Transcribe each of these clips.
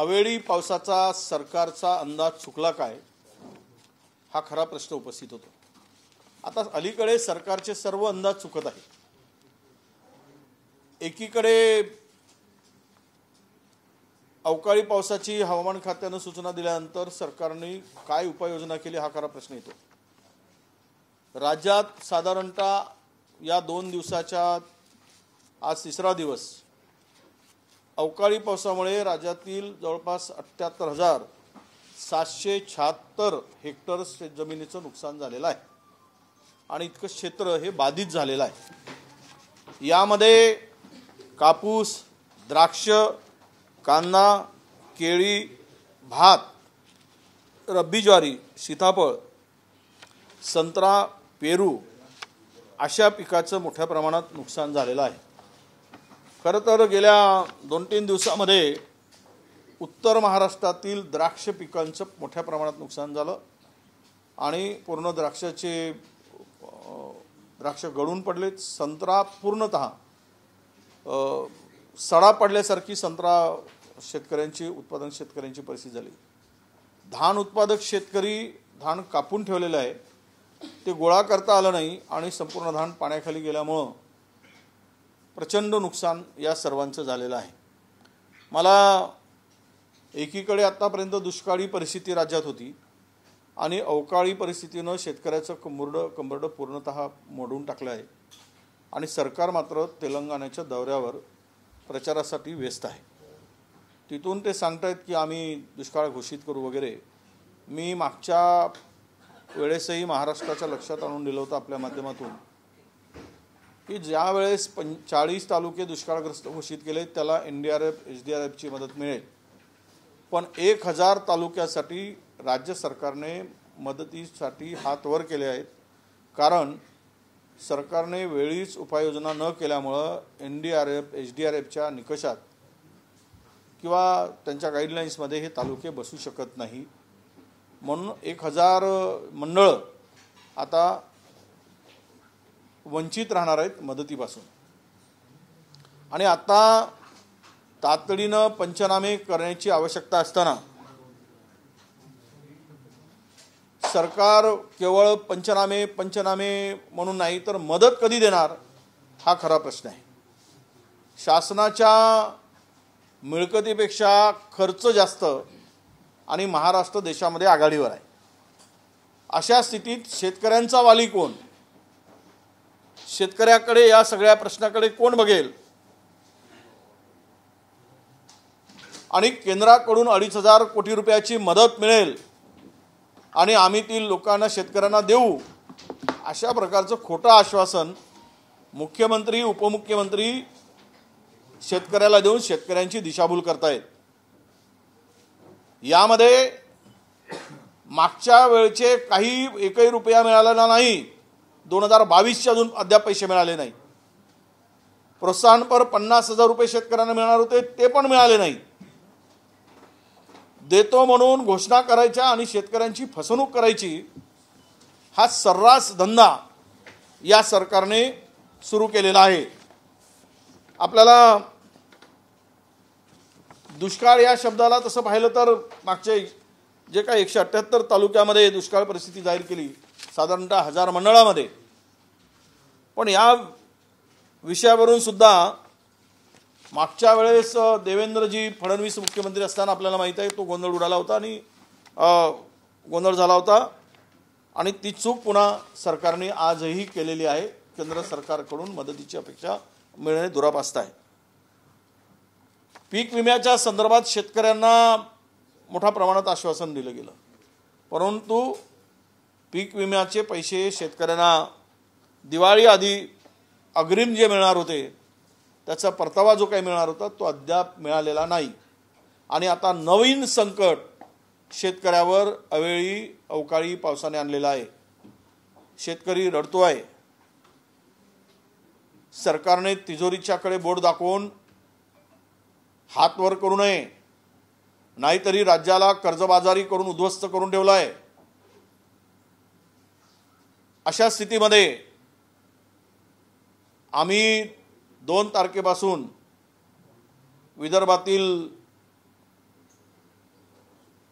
अवेळी पावसाचा सरकारचा अंदाज चुकला काय हा खरा प्रश्न उपस्थित होतो। आता अलीकडे सरकारचे सर्व अंदाज चुकत आहेत। एकीकडे अवकाळी पावसाची हवामान खात्याने सूचना दिल्यानंतर सरकारने काय उपाययोजना केली हा खरा प्रश्न येतो। राज्यात साधारणतः या 2 दिवसाच्या आज तिसरा दिवस अवकाळी पावसामुळे राज्यातील जवळपास 78,776 हेक्टर शेतजमिनीचं नुकसान झालेलं आहे आणि इतकं क्षेत्र हे बाधित झालेलं आहे। यामध्ये कापूस, द्राक्ष, कांदा, केळी, भात, रब्बी ज्वारी, सीताफळ, संत्रा, पेरू अशा पिकाचं मोठ्या प्रमाणात नुकसान झालेलं आहे। खरं तर गेल्या 2-3 दिवसांमध्ये उत्तर महाराष्ट्रातील द्राक्ष पिकांचं मोठ्या प्रमाणात नुकसान झालं आणि पूर्ण द्राक्ष गळून पडले। संत्रा पूर्णतः सडा पडल्यासारखी संत्रा उत्पादन शेतकऱ्यांची परिस्थिती झाली। धान उत्पादक शेतकरी धान कापून ठेवलेलं आहे, ते गोळा करता आलं नाही आणि संपूर्ण धान पाण्याखाली गेल्यामुळं प्रचंड नुकसान या सर्वांचं झालेलं आहे। मला एकीकडे आतापर्यंत दुष्काळी परिस्थिती राज्यात होती आणि अवकाळी परिस्थितीनं शेतकऱ्याचं कंबरडं पूर्णतः मोडून टाकलं आहे आणि सरकार मात्र तेलंगणाच्या दौऱ्यावर प्रचारासाठी व्यस्त आहे। तिथून ते सांगतायत की आम्ही दुष्काळ घोषित करू वगैरे। मी मागच्या वेळेसही महाराष्ट्राच्या लक्षात आणून दिलं होतं आपल्या माध्यमातून की ज्या वेळेस 40 तालुके दुष्काळग्रस्त घोषित केले त्याला NDRF, SDRFची मदत मिळेल, पण 1000 तालुक्यासाठी राज्य सरकारने मदतीसाठी हात वर केले आहेत। कारण सरकारने वेळीच उपाययोजना न केल्यामुळं NDRF, SDRFच्या निकषात किंवा त्यांच्या गाईडलाईन्समध्ये हे तालुके बसू शकत नाही। म्हणून 1000 मंडळ आता वंचित राहणार आहेत मदतीपासून आणि आता तातडीनं पंचनामे करण्याची आवश्यकता असताना सरकार केवळ पंचनामे म्हणून नाही तर मदत कधी देणार हा खरा प्रश्न आहे। शासनाच्या मिळकतीपेक्षा खर्च जास्त आणि महाराष्ट्र देशामध्ये आघाडीवर आहे। अशा स्थितीत शेतकऱ्यांचा वाली कोण? शेतकऱ्याकडे या सगळ्या प्रश्नाकडे कोण बघेल? आणि केंद्राकडून 2,500 कोटी रुपयाची मदत मिळेल आणि आम्ही ती लोकांना शेतकऱ्यांना देऊ अशा प्रकारचं खोटं आश्वासन मुख्यमंत्री, उपमुख्यमंत्री शेतकऱ्याला देऊन शेतकऱ्यांची दिशाभूल करतायत। यामध्ये मागच्या वेळचे काही एकही रुपया मिळालेला नाही। 2022चे अजून अद्याप पैसे मिळाले नाही। प्रोत्साहनपर 50,000 रुपये शेतकऱ्यांना मिळणार होते ते पण मिळाले नाही। देतो म्हणून घोषणा करायच्या आणि शेतकऱ्यांची फसवणूक करायची हा सर्रास धंदा या सरकारने सुरू केलेला आहे। आपल्याला दुष्काळ या शब्दाला तसं पाहिलं तर मागचे जे काही 178 तालुक्यामध्ये दुष्काळ परिस्थिती जाहीर केली साधारणतः 1000 मंडळामध्ये, पण या विषयावरून सुद्धा मागच्या वेळेस देवेंद्रजी फडणवीस मुख्यमंत्री असताना आपल्याला माहित आहे तो गोंधळ उडाला होता आणि गोंधळ झाला होता आणि ती चूक पुन्हा सरकारने आजही केलेली आहे। केंद्र सरकारकडून मदतीची अपेक्षा मिळणे दुरापास्त आहे। पीक विम्याच्या संदर्भात शेतकऱ्यांना मोठ्या प्रमाणात आश्वासन दिलं गेलं, परंतु पीक विम्याचे पैसे शेतकऱ्यांना दिवाळी आधी अग्रिम जे मिळणार होते त्याचा परतावा जो काही मिळणार होता तो अद्याप मिळालेला नाही आणि आता नवीन संकट शेतकऱ्यावर अवेळी अवकाळी पावसाने आणलेला आहे। शेतकरी रडतो आहे। सरकारने तिजोरीच्याकडे बोट दाखवून हात वर करू नये, नाहीतरी राज्याला कर्जबाजारी करून उद्ध्वस्त करून ठेवला आहे। अशा स्थितीमध्ये आम्ही 2 तारखेपासून विदर्भातील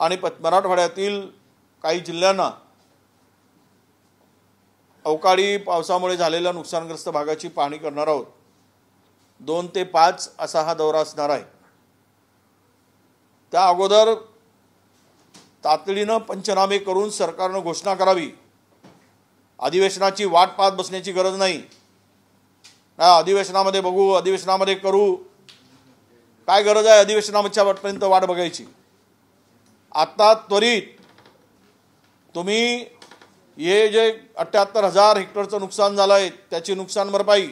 आणि मराठवाड्यातील काही जिल्ह्यांना अवकाळी पावसामुळे झालेल्या नुकसानग्रस्त भागाची पाहणी करणार आहोत। 2 ते 5 असा हा दौरा असणार आहे। त्या अगोदर तातडीनं पंचनामे करून सरकारनं घोषणा करावी। अधिवेशनाची वाट पाहत बसण्याची गरज नाही। अधिवेशनामध्ये बघू, अधिवेशनामध्ये करू, काय गरज आहे अधिवेशनाच्या वाटपर्यंत वाट बघायची। आता त्वरित तुम्ही हे जे 78,000 हेक्टरचं नुकसान झालं आहे त्याची नुकसान भरपाई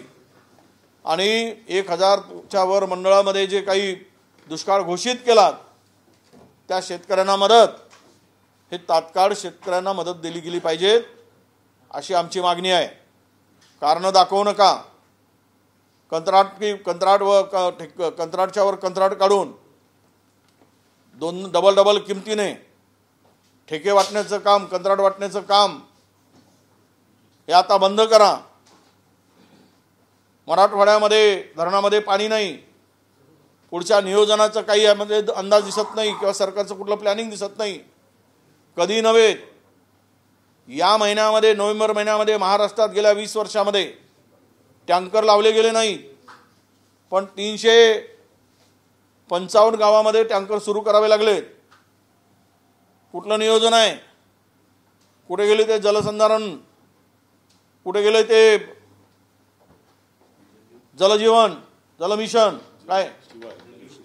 आणि 1,000च्या वर मंडळामध्ये जे काही दुष्काळ घोषित केला त्या शेतकऱ्यांना मदत, हे तात्काळ शेतकऱ्यांना मदत दिली गेली पाहिजे अशी आमची मागणी आहे। कारण दाखवू नका, कंत्राटच्या वर कंत्राट काढून डबल किमतीने ठेके वाटण्याचं काम, कंत्राट वाटण्याचं काम हे आता बंद करा। मराठवाड्यामध्ये धरणामध्ये पाणी नाही, पुढच्या नियोजनाचं काही यामध्ये अंदाज दिसत नाही किंवा सरकारचं कुठलं प्लॅनिंग दिसत नाही। कधी नव्हे, या महिन्यामध्ये नोव्हेंबर महिन्यामध्ये महाराष्ट्रात गेल्या 20 वर्षामध्ये टँकर लावले गेले नाही, पण 355 गावामध्ये टँकर सुरू करावे लागले। कुठलं नियोजन आहे? कुठे गेले ते जलसंधारण? कुठे गेले ते जलजीवन, जलमिशन, काय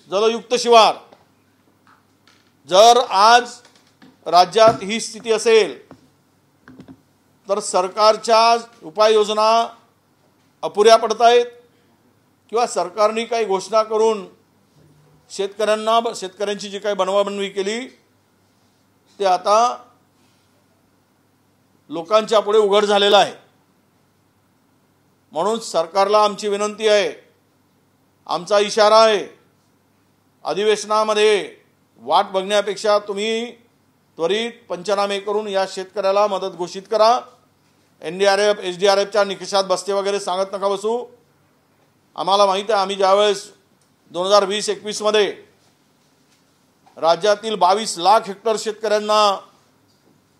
जलयुक्त शिवार? जर आज राज्यात ही स्थिती असेल तर सरकारच्या उपाययोजना अपुऱ्या पडतायत किंवा सरकारने काही घोषणा करून शेतकऱ्यांची जी काही बनवाबनवी केली ते आता लोकांच्या पुढे उघड झालेलं आहे। म्हणून सरकारला आमची विनंती आहे, आमचा इशारा आहे, अधिवेशनामध्ये वाट बघण्यापेक्षा तुम्ही त्वरित पंचनामे करून या शेतकऱ्याला मदत घोषित करा। NDRF SDRFच्या निकषात बसते वगैरे सांगत नका बसू। आम्हाला माहिती आहे, आम्ही ज्यावेळेस 2020-21 मध्ये राज्यातील 22 लाख हेक्टर शेतकऱ्यांना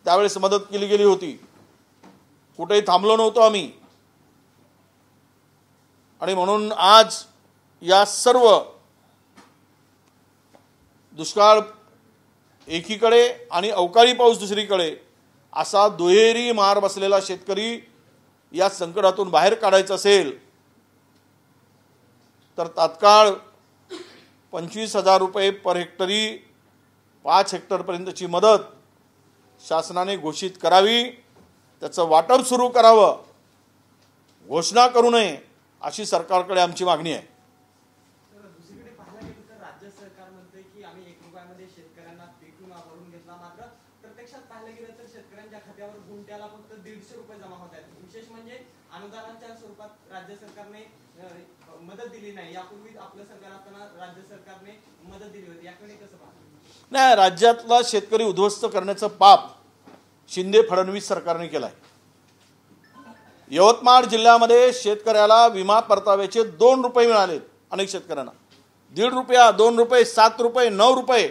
त्यावेळेस मदत केली गेली होती, कुठेही थांबलो नव्हतो आम्ही। आणि म्हणून आज या सर्व दुष्काळ एकीकडे आणि अवकाळी पाऊस दुसरीकडे असा दुहेरी मार बसलेला शेतकरी या संकटातून बाहेर काढायचा असेल तर तात्काळ 25,000 रुपये पर हेक्टरी 5 हेक्टरपर्यंतची मदत शासनाने घोषित करावी, त्याचं वाटप सुरू करावं, घोषणा करू नये अशी सरकारकडे आमची मागणी आहे। दुसरीकडे पाहायला गेलं तर राज्य सरकार म्हणते की आम्ही 1 रुपयामध्ये शेतकऱ्यांना पीक विमा भरून घेतला, मात्र प्रत्यक्षात पाहायला गेलं तर शेतकऱ्यांच्या खात्यावर गुंठ्याला फक्त 150 रुपये जमा होत आहेत। विशेष म्हणजे अनुदानाच्या स्वरूपात राज्य सरकारने मदत दिली नाही। यापूर्वी आपलं सरकार असताना राज्य सरकारने मदत दिली होती, याकडे कसं पाहता? नाही, राज्यातला शेतकरी उद्ध्वस्त करण्याचं पाप शिंदे फडणवीस सरकारने केलंय। यवतमाळ जिल्ह्यामध्ये शेतकऱ्याला विमा परताव्याचे 2 रुपये मिळाले, अनेक शेतकऱ्यांना 1.5 रुपया, 2 रुपये, 7 रुपये, 9 रुपये।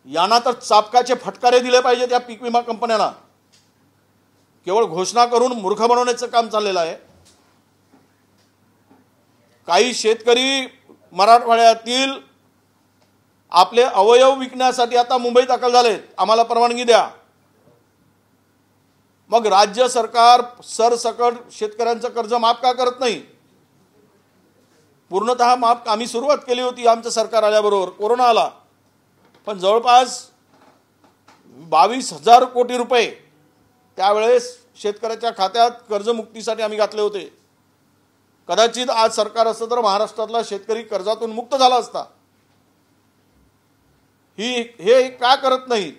यांना तर चापकाचे फटकारे दिले पाहिजेत या पीक विमा कंपन्याला। केवळ घोषणा करून मूर्ख बनवण्याचं काम चाललेलं आहे। काही शेतकरी मराठवाड्यातील आपले अवयव विकण्यासाठी आता मुंबईत दाखल झालेत, आम्हाला परवानगी द्या। मग राज्य सरकार सरसकट शेतकऱ्यांचं कर्ज माफ का करत नाही? पूर्णतः माफ आम्ही सुरुवात केली होती आमचं सरकार आल्याबरोबर, कोरोना आला, पण जवळपास 22,000 कोटी रुपये त्यावेळेस शेतकऱ्याच्या खात्यात कर्जमुक्तीसाठी आम्ही घातले होते। कदाचित आज सरकार असतं तर महाराष्ट्रातला शेतकरी कर्जातून मुक्त झाला असता। हे का करत नाही?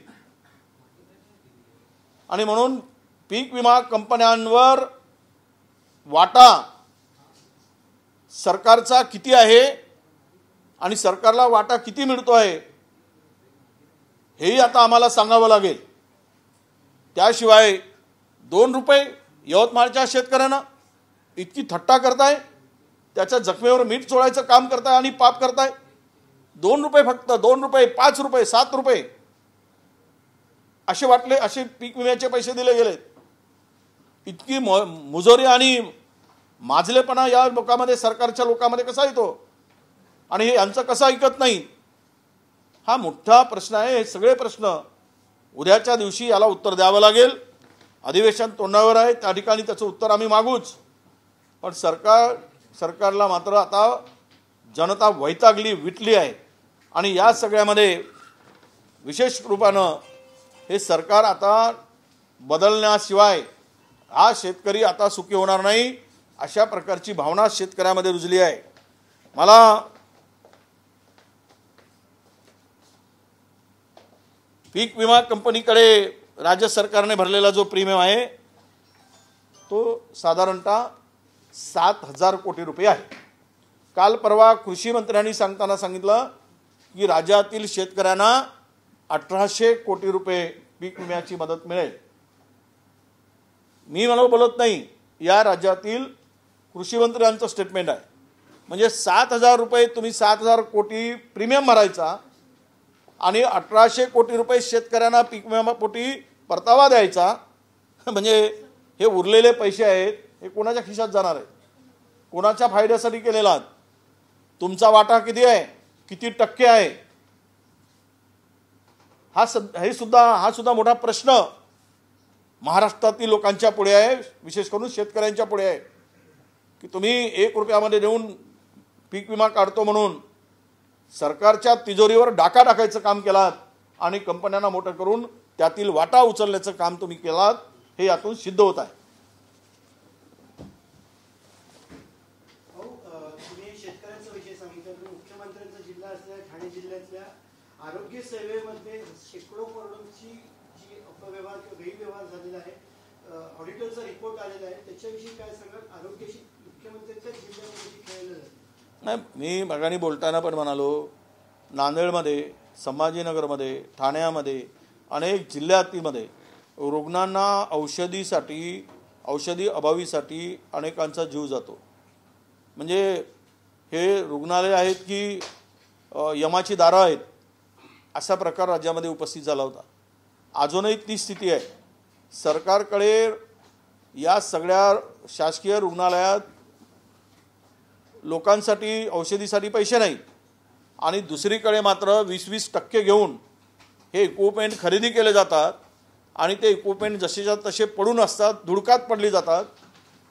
आणि म्हणून पीक विमा कंपन्यांवर वाटा सरकारचा किती आहे आणि सरकारला वाटा किती मिळतो आहे हेही आता आम्हाला सांगावं लागेल। त्याशिवाय 2 रुपये यवतमाळच्या शेतकऱ्यांना इतकी थट्टा करताय, त्याच्या जखमेवर मीठ चोळायचं काम करताय आणि पाप करताय। 2 रुपये फक्त, 2 रुपये, 5 रुपये, 7 रुपये असे वाटले, असे पीक विम्याचे पैसे दिले गेलेत. इतकी मुजोरी आणि माजलेपणा या लोकांमध्ये, सरकारच्या लोकांमध्ये कसा येतो आणि हे यांचं कसं ऐकत नाही, हा मोठा प्रश्न आहे. हे सगळे प्रश्न उद्याच्या दिवशी याला उत्तर द्यावं लागेल. अधिवेशन तोंडावर आहे, त्या ठिकाणी त्याचं उत्तर आम्ही मागूच. पण सरकारला मात्र आता जनता वैतागली, विटली आहे. आणि या सगळ्यामध्ये विशेष रूपानं हे सरकार आता बदलण्याशिवाय हा शेतकरी आता सुखी होणार नाही, अशा प्रकारची भावना शेतकऱ्यामध्ये रुजली आहे. मला पीक विमा कंपनीकडे राज्य सरकारने भरलेला जो प्रीमियम आहे तो साधारणतः 7,000 कोटी रुपये आहे. काल परवा कृषी मंत्र्यांनी सांगताना सांगितलं की राज्यातील शेतकऱ्यांना 1,800 कोटी रुपये पीक विम्याची मदत मिळेल. मी मला बोलत नाही, या राज्यातील कृषी मंत्र्यांचं स्टेटमेंट आहे. म्हणजे 7,000 रुपये तुम्ही 7,000 कोटी प्रीमियम भरायचा आणि 1,800 कोटी रुपये शेतकऱ्यांना पीक विम्यापोटी परतावा द्यायचा. म्हणजे हे उरलेले पैसे आहेत हे कोणाच्या खिशात जाणार आहेत, कोणाच्या फायद्यासाठी केलेला, तुमचा वाटा किती आहे, किती टक्के आहे, हा सुद्धा मोठा प्रश्न महाराष्ट्रातील लोकांच्या पुढे आहे, विशेष करून शेतकऱ्यांच्या पुढे आहे. की तुम्ही 1 रुपयामध्ये देऊन पीक विमा काढतो म्हणून सरकारच्या तिजोरीवर डाका टाकायचं काम केलात आणि कंपन्यांना मोठं करून त्यातील वाटा उचलण्याचं काम तुम्ही केलात, हे यातून सिद्ध होत आहे. तुम्ही शेतकऱ्यांचा विषय सांगितला, मुख्यमंत्र्यांचा जिल्हा असलेल्या ठाणे जिल्ह्यातल्या आरोग्य सेवेमध्ये शेकडो करोडोंची जी अपव्यवहार किंवा गैरव्यवहार झालेला आहे, ऑडिटरचा रिपोर्ट आलेला आहे, त्याच्याविषयी काय सांगाल? आरोग्याशी मुख्यमंत्र्यांच्या जिल्ह्यामध्ये खेळलं जातं. नाही, मी मगानी बोलताना पण म्हणालो, नांदेडमध्ये, संभाजीनगरमध्ये, ठाण्यामध्ये, अनेक जिल्ह्यामध्ये रुग्णांना औषधी अभावीसाठी अनेकांचा जीव जातो. म्हणजे हे रुग्णालय आहेत की यमाची दारं आहेत, असा प्रकार राज्यामध्ये उपस्थित झाला होता. अजूनही ती स्थिती आहे. सरकारकडे या सगळ्या शासकीय रुग्णालयात लोकांसाठी औषधीसाठी पैसे नाहीत आणि दुसरीकडे मात्र 20% घेऊन हे इक्विपमेंट खरेदी केले जातात आणि ते इक्विपमेंट जसेच्या तसे पडून असतात, धुडकात पडली जातात.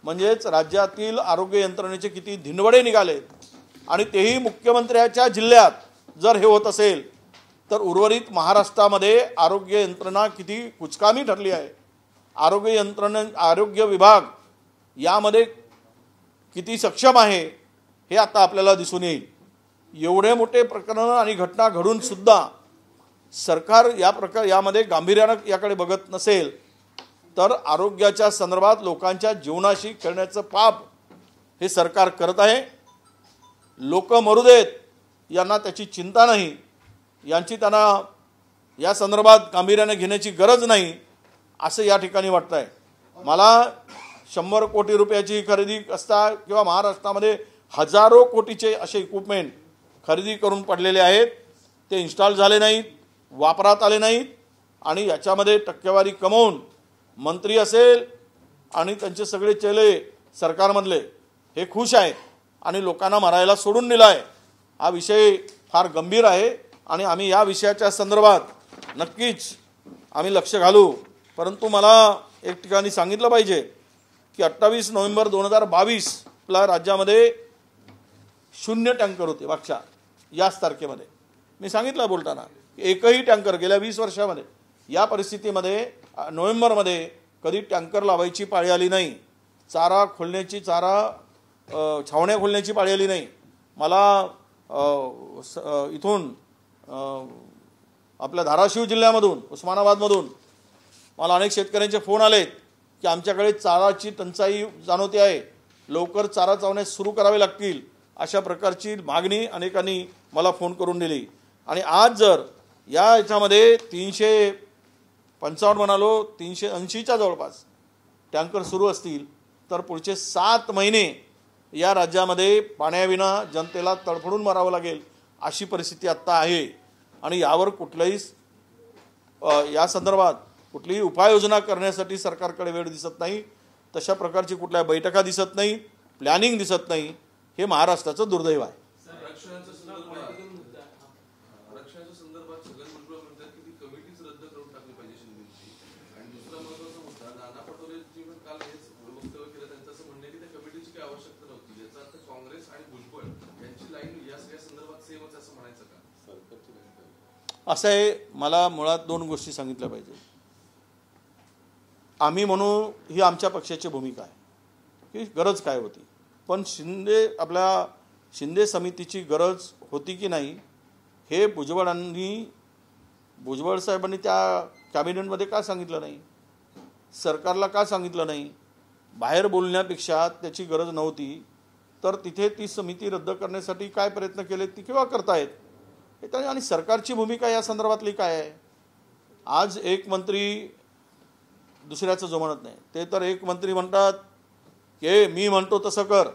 म्हणजेच राज्यातील आरोग्य यंत्रणेचे किती धिंडवडे निघाले. आणि तेही मुख्यमंत्र्याच्या जिल्ह्यात जर हे होत असेल तर उर्वरित महाराष्ट्रामध्ये आरोग्य यंत्रणा किती कुचकामी ठरली आहे, आरोग्य विभाग यामध्ये किती सक्षम आहे हे आता आपल्याला दिसून येईल. एवढे मोठे प्रकरण आणि घटना घडून सुद्धा सरकार यामध्ये गांभीर्यानं याकडे बघत नसेल तर आरोग्याच्या संदर्भात लोकांच्या जीवनाशी खेळण्याचं पाप हे सरकार करत आहे. लोक मरू देत यांना त्याची चिंता नाही, यांची त्यांना या संदर्भात गांभीर्याने घेण्याची गरज नाही असं या ठिकाणी वाटतं आहे. मला 100 कोटी रुपयाची खरेदी असता किंवा महाराष्ट्रामध्ये हजारो कोटीचे असे इक्विपमेंट खरेदी करून पडलेले आहेत, ते इन्स्टॉल झाले नाहीत, वापरात आले नाहीत आणि याच्यामध्ये टक्केवारी कमवून मंत्री असेल आणि त्यांचे सगळे चेले सरकारमधले हे खुश आहेत आणि लोकांना मारायला सोडून दिला आहे. हा विषय फार गंभीर आहे आणि आम्ही या विषयाच्या संदर्भात नक्कीच आम्ही लक्ष घालू. परंतु मला एक ठिकाणी सांगितलं पाहिजे की 28 नोव्हेंबर 2022ला राज्यामध्ये 0 टँकर होते. मागच्या याच तारखेमध्ये मी सांगितलं बोलताना की एकही टँकर गेल्या 20 वर्षामध्ये या परिस्थितीमध्ये नोव्हेंबरमध्ये कधी टँकर लावायची पाळी आली नाही, छावण्या खोलण्याची पाळी आली नाही. मला इथून आपल्या धाराशिव जिल्ह्यामधून, उस्मानाबादमधून मला अनेक शेतकऱ्यांचे फोन आलेत की आमच्याकडे चाराची टंचाई जाणवते आहे, लवकर चारा चावणे सुरू करावे लागतील, अशा प्रकारची मागणी अनेकांनी मला फोन करून दिली. आणि आज जर या याच्यामध्ये 355 म्हणालो 380च्या जवळपास टँकर सुरू असतील तर पुढचे 7 महिने या राज्यामध्ये पाण्याविना जनतेला तडफडून मारावं लागेल अशी परिस्थिती आत्ता आहे आणि यावर कुठल्याही या संदर्भात कुठलीही उपाययोजना करण्यासाठी सरकारकडे वेळ दिसत नाही. तशा प्रकारची कुठल्या बैठका दिसत नाही, प्लॅनिंग दिसत नाही. हे महाराष्ट्राचं दुर्दैव आहे. आरक्षणाच्या संदर्भात छगन भुजबळ म्हणतात की ती कमिटीच रद्द करून टाकली पाहिजे शिंदेची. आणि दुसरा महत्त्वाचा मुद्दा, नाना पटोलेंनी काल हेच वक्तव्य केलं. त्यांचं असं म्हणणं की त्या कमिटीची काही आवश्यकता नव्हती. याचा अर्थ काँग्रेस आणि भुजबळ यांची लाईन या सगळ्या संदर्भात सेमच असं म्हणायचं का? असं आहे, मला मुळात दोन गोष्टी सांगितल्या पाहिजे. आम्ही म्हणू ही आमच्या पक्षाची भूमिका आहे की गरज काय होती, पण आपल्या शिंदे समितीची गरज होती की नाही हे भुजबळ साहेबांनी त्या कॅबिनेटमध्ये का सांगितलं नाही, सरकारला का सांगितलं नाही. बाहेर बोलण्यापेक्षा त्याची गरज नव्हती तर तिथे ती समिती रद्द करण्यासाठी काय प्रयत्न केले ती केव्हा करतायत. आणि सरकारची भूमिका या संदर्भातली काय आहे. आज एक मंत्री दुसऱ्याचं जो म्हणत नाही, ते तर एक मंत्री म्हणतात की मी म्हणतो तसं कर,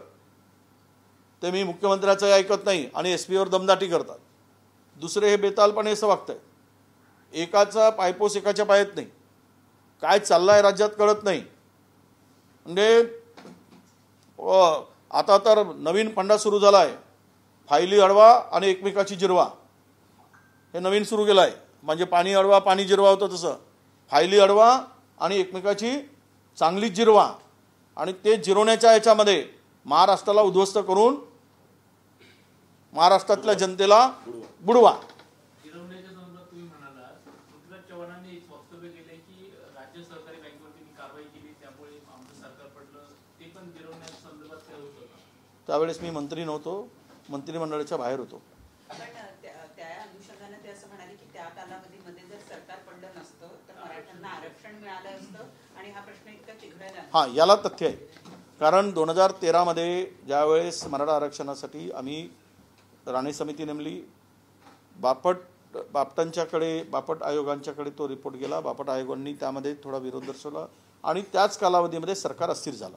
ते मी मुख्यमंत्र्याचं ऐकत नाही आणि एसपीवर दमदाटी करतात. दुसरे हे बेतालपणे असं वागतंय. एकाचा पायपोस एकाच्या पायात नाही, काय चाललाय राज्यात कळत नाही. म्हणजे आता तर नवीन फंडा सुरू झाला आहे, फायली अडवा आणि एकमेकाची जिरवा. हे नवीन सुरू केलं आहे. म्हणजे पाणी अडवा पाणी जिरवा होतं तसं फायली अडवा आणि एकमेकाची चांगली जिरवा. आणि ते जिरवण्याच्या याच्यामध्ये महाराष्ट्राला उद्ध्वस्त करून महाराष्ट्रातल्या जनतेला बुडवा. जिरवण्याच्या संदर्भात तुम्ही म्हणाला, पृथ्वीराज चव्हाणांनी एक वक्तव्य केले की राज्य सहकारी बँकेवरती कारवाई केली त्यामुळे आमचं सरकार पडलं. ते पण जिरवण्याच्या संदर्भात काय होतं का? त्यावेळेस मी मंत्री नव्हतो, मंत्रिमंडळाच्या बाहेर होतो. त्या अनुषंगाने ते असं म्हणाले की त्या कालावधीमध्ये जर सरकार पडलं नसतं तर मराठ्यांना आरक्षण मिळालं असतं आणि हा प्रश्न इतका चिघळायला. हां, याला तथ्य आहे. कारण 2013मध्ये ज्यावेळेस मराठा आरक्षणासाठी आम्ही राणे समिती नेमली, बापट आयोगांच्याकडे तो रिपोर्ट गेला. बापट आयोगांनी त्यामध्ये थोडा विरोध दर्शवला आणि त्याच कालावधीमध्ये सरकार अस्थिर झाला.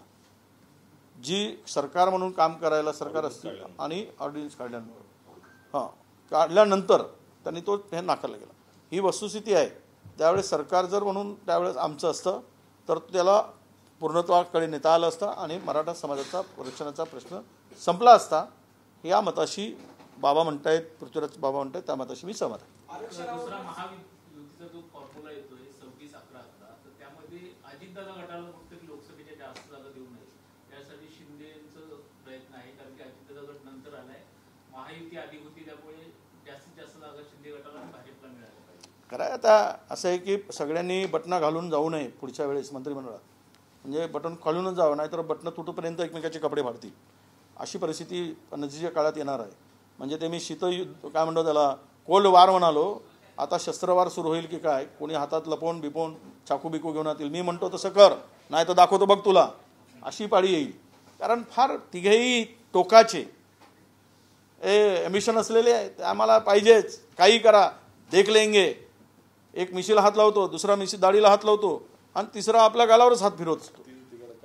जी सरकार म्हणून काम करायला सरकार अस्थिर आणि ऑर्डिनन्स काढल्यानंतर त्यांनी तो हे नाकारला गेला. ही वस्तुस्थिती आहे. त्यावेळेस सरकार जर म्हणून त्यावेळेस आमचं असतं तर त्याला पूर्णत्वाकडे नेता आलं असतं आणि मराठा समाजाचा रक्षणाचा प्रश्न संपला असता. या मताशी बाबा म्हणतायत, पृथ्वीराज बाबा म्हणतायत, त्या मताशी मी सहमत आहे. दुसरा महायुतीचा जो फॉर्म्युला येतोय 26-11-11, तर त्यामध्ये अजितदादा गटाला फक्त लोकसभेच्या जास्त जागा देऊ नये यासाठी शिंदेचं प्रयत्न आहे. कारण की अजितदादा गट नंतर आलाय, महायुती आधी होती, त्यामुळे जास्तीत जास्त जागा शिंदे गटाला आणि भाजपला मिळाल्या पाहिजे. खरं आता असं आहे की सगळ्यांनी बटणं घालून जाऊ नये पुढच्या वेळेस मंत्रिमंडळात. म्हणजे बटन खालूनच जावं, नाहीतर बटणं तुटूपर्यंत एकमेकाचे कपडे फाडतील. अशी परिस्थिती नजीकच्या काळात येणार आहे. म्हणजे ते मी शीतयुद्ध काय म्हणतो त्याला कोल्ड वार म्हणालो, आता शस्त्रवार सुरू होईल की काय. कोणी हातात लपवून बिपवून चाकू बिकू घेऊन येतील. मी म्हणतो तसं कर, नाही तर दाखवतो बघ तुला, अशी पाळी येईल. कारण फार तिघेही टोकाचे एम्बिशन असलेले आहे. आम्हाला पाहिजेच, काही करा, देख लेंगे. एक मिशीला हात लावतो, दुसरा मिशी दाढीला हात लावतो आणि तिसरा आपल्या गालावरच हात फिरवतो.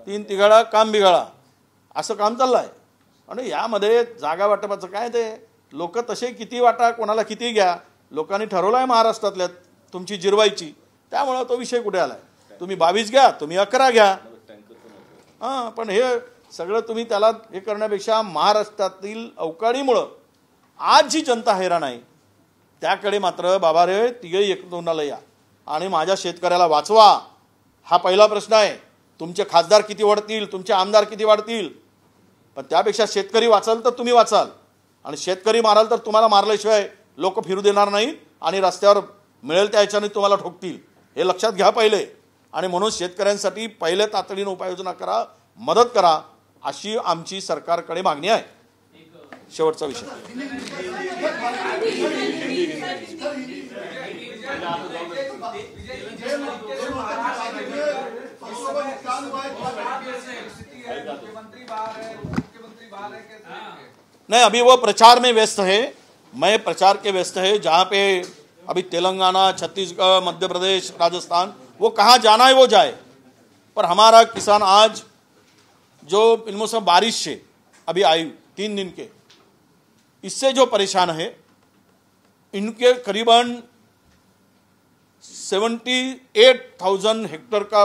तीन तिघाडा काम बिघाडा असं काम चाललं आहे. आणि यामध्ये जागा वाटपाचं काय, ते लोक तसे किती वाटा, कोणाला किती घ्या, लोकांनी ठरवलं आहे महाराष्ट्रातल्या तुमची जिरवायची. त्यामुळं तो विषय कुठे आला आहे. तुम्ही 22 घ्या, तुम्ही 11 घ्या. हां, पण हे सगळं तुम्ही त्याला हे करण्यापेक्षा महाराष्ट्रातील अवकाळीमुळं आज जी जनता हैराण आहे त्याकडे मात्र बाबा रे तिघे एकतोंडाला या आणि माझ्या शेतकऱ्याला वाचवा. हा पहिला प्रश्न आहे. तुमचे खासदार किती वाढतील, तुमचे आमदार किती वाढतील, पण त्यापेक्षा शेतकरी वाचाल तर तुम्ही वाचाल आणि शेतकरी माराल तर तुम्हाला मारल्याशिवाय लोक फिरू देणार नाहीत आणि रस्त्यावर मिळेल त्या ह्याच्याने तुम्हाला ठोकतील. हे लक्षात घ्या पहिले. आणि म्हणून शेतकऱ्यांसाठी पहिले तातडीने उपाययोजना करा, मदत करा, अशी आमची सरकारकडे मागणी आहे. शेवटचा विषय नहीं, अभी वो प्रचार में व्यस्त है. मैं प्रचार के व्यस्त है. जहाँ पे अभी तेलंगाना, छत्तीसगढ़, मध्य प्रदेश, राजस्थान, वो कहाँ जाना है वो जाए. पर हमारा किसान आज जो इनमें से बारिश से अभी आई 3 दिन के, इससे जो परेशान है इनके करीबन 78,000 हेक्टेयर का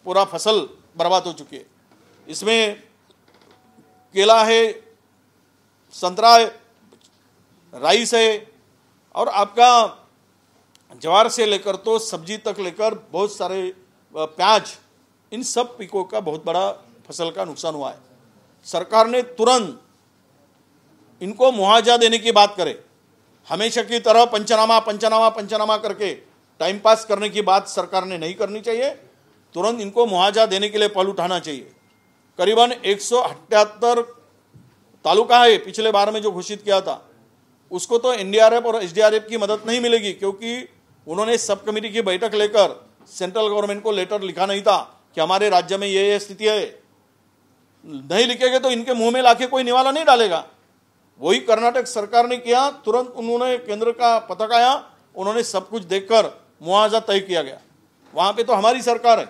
पूरा फसल बर्बाद हो चुकी है। इसमें केला है, संतरा है, राइस है और आपका ज्वार से लेकर तो सब्जी तक लेकर बहुत सारे प्याज, इन सब पिकों का बहुत बड़ा फसल का नुकसान हुआ है। सरकार ने तुरंत इनको मुआवजा देने की बात करे। हमेशा की तरह पंचनामा करके टाइम पास करने की बात सरकार ने नहीं करनी चाहिए। तुरंत इनको मुआवजा देने के लिए पहल उठाना चाहिए। करीबन 178 तालुका है पिछले बार में जो घोषित किया था, उसको तो एनडीआरएफ और एसडीआरएफ की मदद नहीं मिलेगी, क्योंकि उन्होंने सब कमेटी की बैठक लेकर सेंट्रल गवर्नमेंट को लेटर लिखा नहीं था कि हमारे राज्य में ये स्थिति है। नहीं लिखेंगे तो इनके मुंह में लाके कोई निवाला नहीं डालेगा। वही कर्नाटक सरकार ने किया, तुरंत उन्होंने केंद्र का पथक आया, उन्होंने सब कुछ देखकर मुआवजा तय किया गया। वहां पे तो हमारी सरकार है,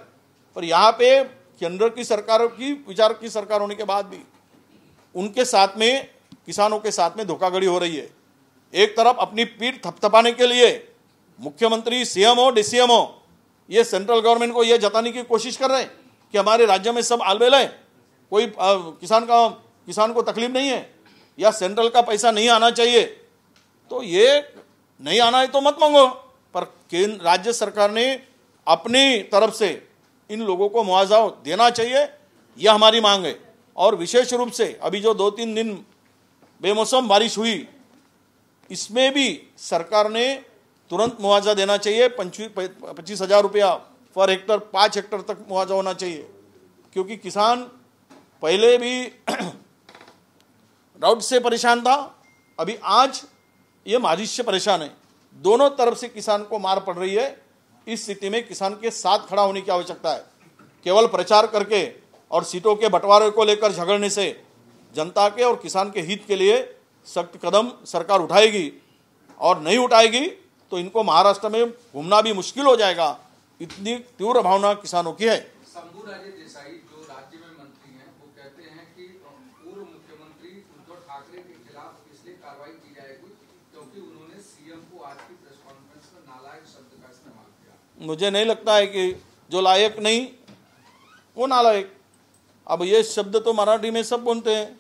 पर यहाँ पे केंद्र की सरकारों की विचार की सरकार होने के बाद भी उनके साथ में, किसानों के साथ में धोखाधड़ी हो रही है। एक तरफ अपनी पीठ थपथपाने के लिए मुख्यमंत्री, सीएम हो, डीसीएम हो, ये सेंट्रल गवर्नमेंट को यह जताने की कोशिश कर रहे हैं कि हमारे राज्य में सब आलबेल है, कोई किसान को तकलीफ नहीं है, या सेंट्रल का पैसा नहीं आना चाहिए। तो ये नहीं आना है तो मत मांगो, पर केंद्र राज्य सरकार ने अपनी तरफ से इन लोगों को मुआवजा देना चाहिए, यह हमारी मांग है। और विशेष रूप से अभी जो 2-3 दिन बेमौसम बारिश हुई, इसमें भी सरकार ने तुरंत मुआवजा देना चाहिए। 25,000 रुपया पर हेक्टर, 5 हेक्टर तक मुआवजा होना चाहिए, क्योंकि किसान पहले भी ड्राउट से परेशान था, अभी आज ये बारिश से परेशान है। दोनों तरफ से किसान को मार पड़ रही है। इस स्थिति में किसान के साथ खड़ा होने की आवश्यकता है। केवल प्रचार करके और सीटों के बंटवारे को लेकर झगड़ने से जनता के और किसान के हित के लिए सख्त कदम सरकार उठाएगी, और नहीं उठाएगी तो इनको महाराष्ट्र में घूमना भी मुश्किल हो जाएगा। इतनी तीव्र भावना किसानों की है। शंभूराजे देसाई जो राज्य में मंत्री हैं, वो कहते हैं कि पूर्व मुख्यमंत्री उद्धव ठाकरे के खिलाफ इसलिए कार्रवाई की जाएगी क्योंकि उन्होंने सीएम को आज की प्रेस कॉन्फ्रेंस में नालायक शब्द का इस्तेमाल किया। मुझे नहीं लगता है कि जो लायक नहीं वो नालायक। अब ये शब्द तो मराठी में सब बोलते हैं,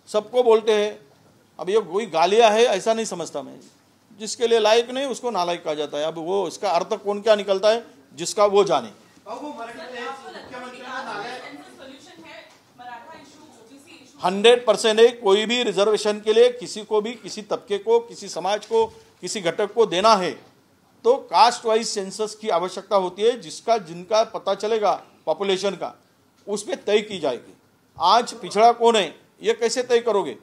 सबको बोलते हैं। अब ये कोई गालियाँ है ऐसा नहीं समझता मैं। जिसके लिए लायक नहीं उसको नालायक कहा जाता है। अब वो इसका अर्थ कौन क्या निकलता है जिसका वो जाने। 100% है। कोई भी रिजर्वेशन के लिए किसी को भी, किसी तबके को, किसी समाज को, किसी घटक को देना है तो कास्ट वाइज सेंसस की आवश्यकता होती है, जिनका पता चलेगा पॉपुलेशन का, उसमें तय की जाएगी। आज पिछड़ा कौन है ये कैसे तय करोगे?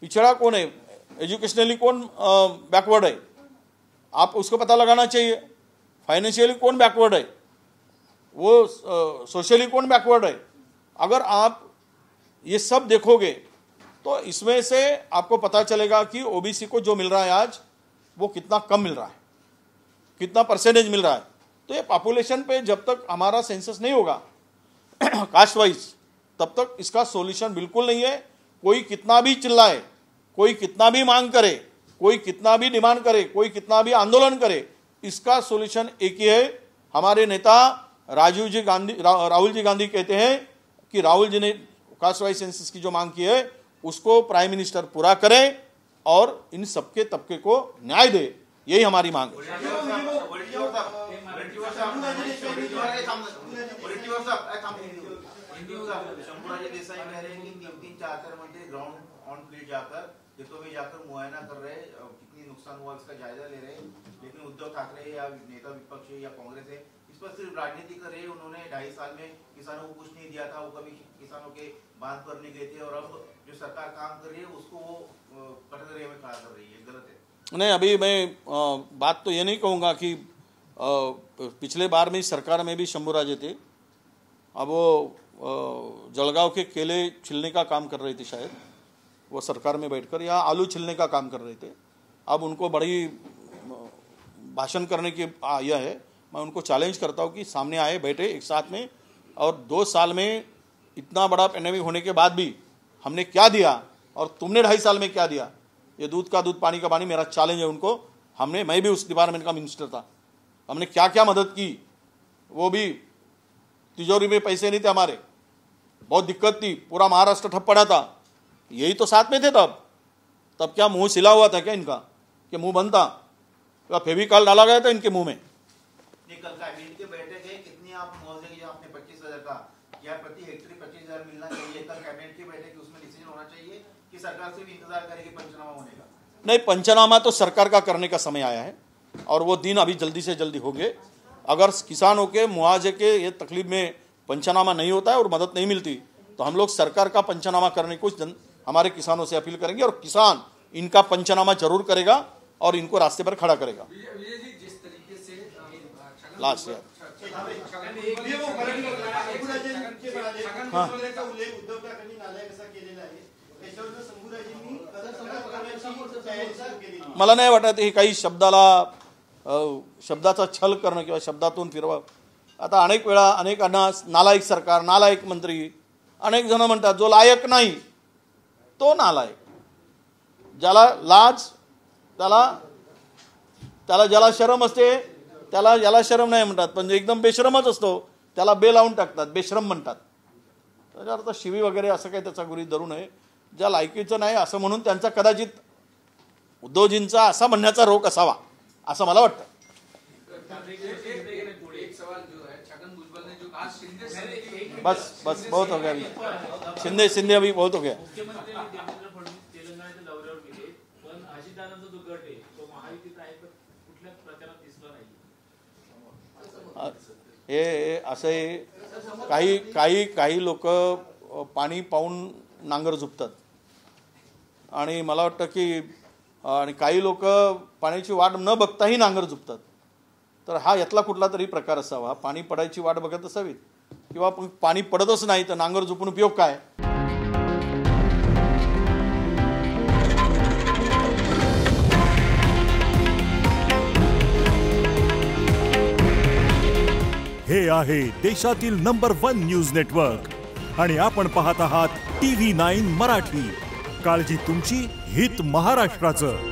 पिछड़ा कौन है, एजुकेशनली कौन बैकवर्ड है, आप उसको पता लगाना चाहिए। फाइनेंशियली कौन बैकवर्ड है, वो सोशली कौन बैकवर्ड है। अगर आप ये सब देखोगे तो इसमें से आपको पता चलेगा कि ओबीसी को जो मिल रहा है आज वो कितना कम मिल रहा है, कितना परसेंटेज मिल रहा है। तो ये पॉपुलेशन पे जब तक हमारा सेंसस नहीं होगा कास्ट वाइज, तब तक इसका सॉल्यूशन बिल्कुल नहीं है। कोई कितना भी चिल्लाए, कोई कितना भी मांग करे, कोई कितना भी डिमांड करे, कोई कितना भी आंदोलन करे, इसका सॉल्यूशन एक ही है। हमारे नेता राहुल जी गांधी कहते हैं कि राहुल जी ने कास्ट वाइज सेंसस की जो मांग की है उसको प्राइम मिनिस्टर पूरा करे और इन सबके तबके को न्याय दे, यही हमारी मांग है। शंभूराजे देसाई कह रहे हैं कि 3-3, 4-4 घंटे ग्राउंड ऑन फील्ड जाकर खेतों में जाकर मुआयना कर रहे, कितनी नुकसान हुआ इसका जायजा ले रहे। लेकिन उद्धव ठाकरे या नेता विपक्ष है या कांग्रेस है, इस पर सिर्फ राजनीति कर रहे। उन्होंने 2.5 साल में किसानों को कुछ नहीं दिया था, वो कभी किसानों के बांध पर नहीं गए थे, और अब जो सरकार काम कर रही है उसको वो कटघरे में खड़ा कर रही है। गलत है। नहीं, अभी मैं बात तो ये नहीं कहूँगा कि पिछले बार में सरकार में भी शंभूराजे थे। अब वो जलगांव के केले छिलने का काम कर रहे थे, शायद वो सरकार में बैठकर, या आलू छिलने का काम कर रहे थे। अब उनको बड़ी भाषण करने की यह है। मैं उनको चैलेंज करता हूँ कि सामने आए, बैठे एक साथ में, और 2 साल में इतना बड़ा पैंडेमिक होने के बाद भी हमने क्या दिया और तुमने 2.5 साल में क्या दिया। ये दूध का दूध पानी का पानी, मेरा चैलेंज है उनको। मैं भी उस डिपार्टमेंट का मिनिस्टर था, हमने क्या क्या मदद की, वो भी तिजोरी में पैसे नहीं थे हमारे, बहुत दिक्कत थी, पूरा महाराष्ट्र ठप पड़ा था, यही तो साथ में थे तब क्या मुंह सिला हुआ था क्या इनका कि मुंह बंद था, क्या फेविकॉल डाला गया था इनके मुंह में? कल कैबिनेट की बैठक है, कितनी आप मुआवजे की आपने 25,000 का या प्रति हेक्टेयर 25,000 मिलना चाहिए, कल कैबिनेट की बैठक है उसमें डिसीजन होना चाहिए कि सरकार से भी इंतजार करेगी पंचनामा होने का? नहीं, पंचनामा तो सरकार का करने का समय आया है और वो दिन अभी जल्दी से जल्दी हो गए। अगर किसानों के मुआवजे के ये तकलीफ में पंचनामा नहीं होता है और मदद नहीं मिलती तो हम लोग सरकार का पंचनामा करने को हमारे किसानों से अपील करेंगे और किसान इनका पंचनामा जरूर करेगा और इनको रास्ते पर खड़ा करेगा। जिस तरीके से लास्ट ईयर उद्धव ठाकरेंनी नालायक असा केलेला आहे, त्याच्यावर शंभूराजेंनी मला नाही वाटत हे काही शब्दाचा छल करणं किंवा शब्दातून फिरवा। आता अनेक वेळा अनेकांना नालायक सरकार, नालायक मंत्री, अनेक जण म्हणतात जो लायक नाही तो नालायक, ज्याला लाज त्याला ज्याला शरम असते त्याला ज्याला शरम नाही म्हणतात, पण एकदम बेशरमच असतो त्याला बे लावून टाकतात, बेशरम म्हणतात। त्याचा अर्थ शिवी वगैरे असं काही त्याचा गुरी धरू नये, ज्या लायकीचं नाही असं म्हणून त्यांचा कदाचित उद्धवजींचा असा म्हणण्याचा रोख असावा असं मला वाटतं। एक सवाल जो है छगन भुजबल ने जो कहा बस बहुत हो गया अभी, शिंदे अभी बहुत हो गया। मुख्यमंत्री देवेंद्र फडणवीस तेलंगणाच्या दौऱ्यावर गेले, पण अजितदादांचा जो गट आहे तो महायुतीत आहे तर कुठल्याच प्रचारात दिसला नाही। हे असे काही लोक पाणी पाहून नांगर झुपतात आणि मला वाटतं की आणि काही लोक पाण्याची वाट न बघताही नांगर झुपतात, तर हा यातला कुठला तरी प्रकार असावा। पाणी पडायची वाट बघत असावीत किंवा पाणी पडतच नाही तर नांगर झुपून उपयोग काय? हे आहे देशातील नंबर 1 न्यूज नेटवर्क आणि आपण पाहत आहात TV9 मराठी। काळजी तुमची, हित महाराष्ट्राचं।